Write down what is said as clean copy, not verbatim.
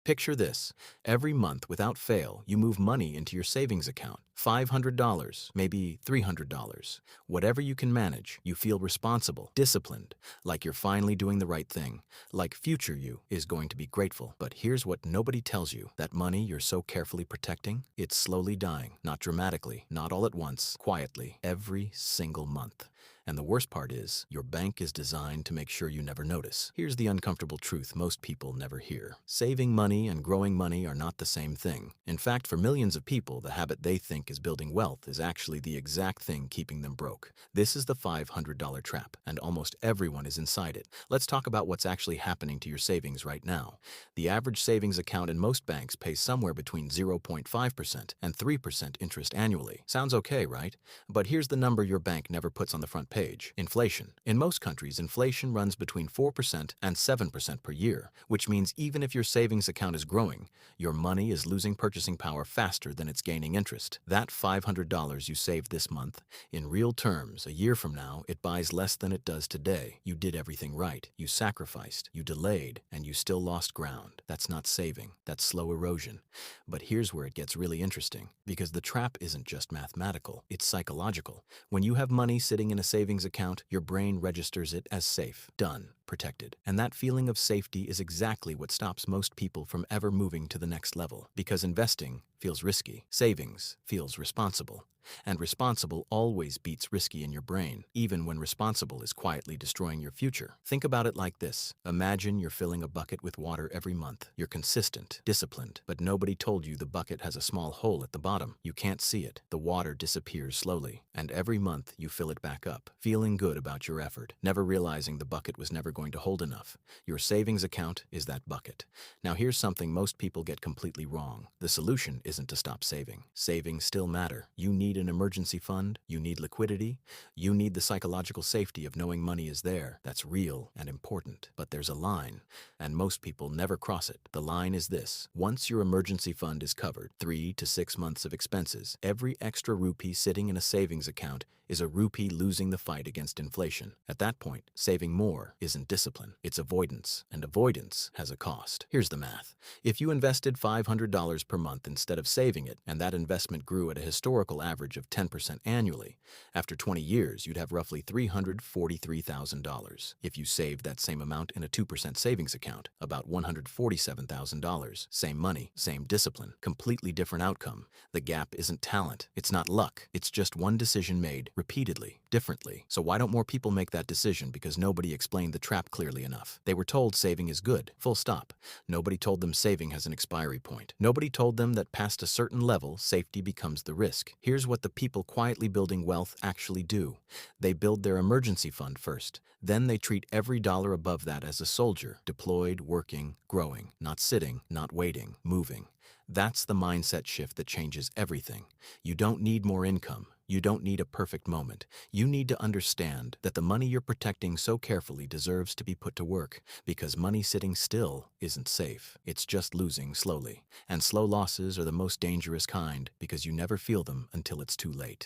Picture this. Every month, without fail, you move money into your savings account. $500, maybe $300. Whatever you can manage, you feel responsible, disciplined, like you're finally doing the right thing, like future you is going to be grateful. But here's what nobody tells you. That money you're so carefully protecting, it's slowly dying. Not dramatically, not all at once, quietly, every single month. And the worst part is, your bank is designed to make sure you never notice. Here's the uncomfortable truth most people never hear. Saving money and growing money are not the same thing. In fact, for millions of people, the habit they think is building wealth is actually the exact thing keeping them broke. This is the $500 trap, and almost everyone is inside it. Let's talk about what's actually happening to your savings right now. The average savings account in most banks pays somewhere between 0.5% and 3% interest annually. Sounds okay, right? But here's the number your bank never puts on the front page. Inflation. In most countries, inflation runs between 4% and 7% per year, which means even if your savings account is growing, your money is losing purchasing power faster than it's gaining interest. That $500 you saved this month, in real terms, a year from now, it buys less than it does today. You did everything right. You sacrificed, you delayed, and you still lost ground. That's not saving. That's slow erosion. But here's where it gets really interesting, because the trap isn't just mathematical, it's psychological. When you have money sitting in a savings account, your brain registers it as safe, done, protected. And that feeling of safety is exactly what stops most people from ever moving to the next level. Because investing feels risky, savings feels responsible. And responsible always beats risky in your brain, even when responsible is quietly destroying your future. Think about it like this. Imagine you're filling a bucket with water every month. You're consistent, disciplined, but nobody told you the bucket has a small hole at the bottom. You can't see it. The water disappears slowly, and every month you fill it back up, feeling good about your effort, never realizing the bucket was never going to hold enough. Your savings account is that bucket. Now here's something most people get completely wrong. The solution isn't to stop saving. Savings still matter. You need an emergency fund, you need liquidity, you need the psychological safety of knowing money is there. That's real and important. But there's a line, and most people never cross it. The line is this. Once your emergency fund is covered, 3 to 6 months of expenses, every extra rupee sitting in a savings account is a rupee losing the fight against inflation. At that point, saving more isn't discipline, it's avoidance, and avoidance has a cost. Here's the math. If you invested $500 per month instead of saving it, and that investment grew at a historical average of 10% annually, after 20 years, you'd have roughly $343,000. If you saved that same amount in a 2% savings account, about $147,000. Same money, same discipline, completely different outcome. The gap isn't talent, it's not luck, it's just one decision made repeatedly, differently. So why don't more people make that decision? Because nobody explained the trap clearly enough. They were told saving is good, full stop. Nobody told them saving has an expiry point. Nobody told them that past a certain level, safety becomes the risk. Here's what the people quietly building wealth actually do. They build their emergency fund first. Then they treat every dollar above that as a soldier, deployed, working, growing, not sitting, not waiting, moving. That's the mindset shift that changes everything. You don't need more income. You don't need a perfect moment. You need to understand that the money you're protecting so carefully deserves to be put to work, because money sitting still isn't safe. It's just losing slowly. And slow losses are the most dangerous kind, because you never feel them until it's too late.